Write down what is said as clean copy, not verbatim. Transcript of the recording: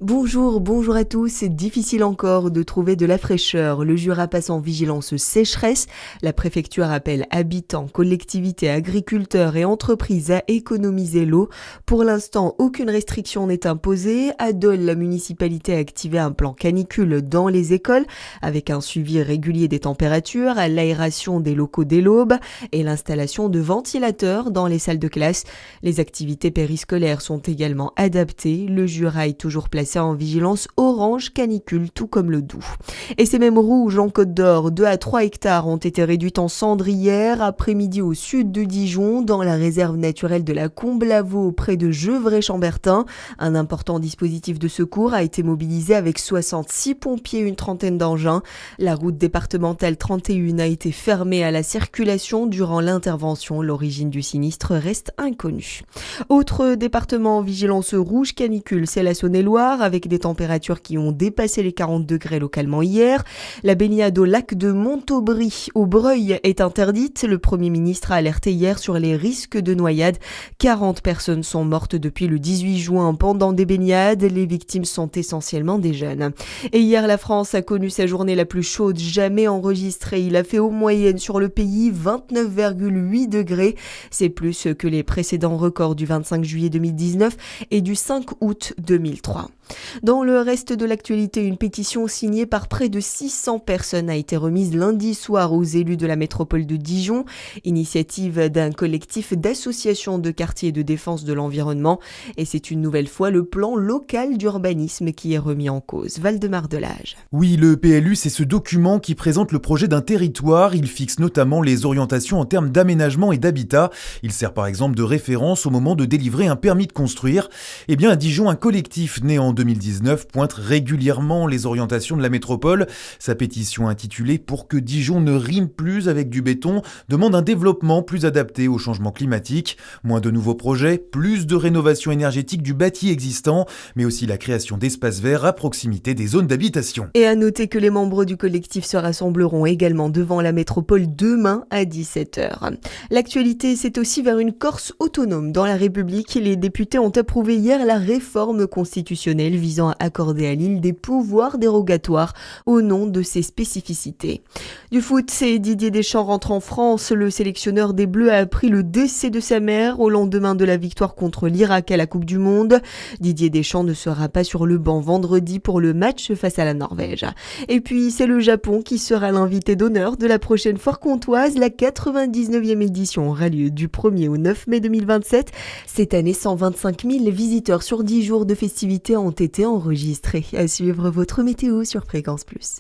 Bonjour à tous. C'est difficile encore de trouver de la fraîcheur. Le Jura passe en vigilance sécheresse. La préfecture appelle habitants, collectivités, agriculteurs et entreprises à économiser l'eau. Pour l'instant, aucune restriction n'est imposée. À Dole, la municipalité a activé un plan canicule dans les écoles avec un suivi régulier des températures, l'aération des locaux dès l'aube et l'installation de ventilateurs dans les salles de classe. Les activités périscolaires sont également adaptées. Le Jura est toujours placé en vigilance orange canicule, tout comme le Doubs. Et c'est même rouge en Côte d'Or. 2 à 3 hectares ont été réduits en cendres hier après-midi au sud de Dijon, dans la réserve naturelle de la Comble-Lavaux, près de Gevrey-Chambertin. Un important dispositif de secours a été mobilisé avec 66 pompiers et une trentaine d'engins. La route départementale 31 a été fermée à la circulation durant l'intervention. L'origine du sinistre reste inconnue. Autre département en vigilance rouge canicule, c'est la Saône-et-Loire, avec des températures qui ont dépassé les 40 degrés localement hier. La baignade au lac de Montaubry, au Breuil, est interdite. Le Premier ministre a alerté hier sur les risques de noyade. 40 personnes sont mortes depuis le 18 juin pendant des baignades. Les victimes sont essentiellement des jeunes. Et hier, la France a connu sa journée la plus chaude jamais enregistrée. Il a fait en moyenne sur le pays 29,8 degrés. C'est plus que les précédents records du 25 juillet 2019 et du 5 août 2003. Dans le reste de l'actualité, une pétition signée par près de 600 personnes a été remise lundi soir aux élus de la métropole de Dijon, initiative d'un collectif d'associations de quartiers de défense de l'environnement. Et c'est une nouvelle fois le plan local d'urbanisme qui est remis en cause. Valdemar Delage. Oui, le PLU, c'est ce document qui présente le projet d'un territoire. Il fixe notamment les orientations en termes d'aménagement et d'habitat. Il sert par exemple de référence au moment de délivrer un permis de construire. Eh bien, à Dijon, un collectif né en 2019 pointe régulièrement les orientations de la métropole. Sa pétition intitulée « Pour que Dijon ne rime plus avec du béton » demande un développement plus adapté au changement climatique. Moins de nouveaux projets, plus de rénovation énergétique du bâti existant, mais aussi la création d'espaces verts à proximité des zones d'habitation. Et à noter que les membres du collectif se rassembleront également devant la métropole demain à 17h. L'actualité, c'est aussi vers une Corse autonome dans la République. Les députés ont approuvé hier la réforme constitutionnelle visant à accorder à l'île des pouvoirs dérogatoires au nom de ses spécificités. Du foot, c'est Didier Deschamps rentre en France. Le sélectionneur des Bleus a appris le décès de sa mère au lendemain de la victoire contre l'Irak à la Coupe du Monde. Didier Deschamps ne sera pas sur le banc vendredi pour le match face à la Norvège. Et puis, c'est le Japon qui sera l'invité d'honneur de la prochaine foire comtoise. La 99e édition aura lieu du 1er au 9 mai 2027. Cette année, 125 000 visiteurs sur 10 jours de festivités ont été enregistrés. À suivre votre météo sur Fréquence Plus.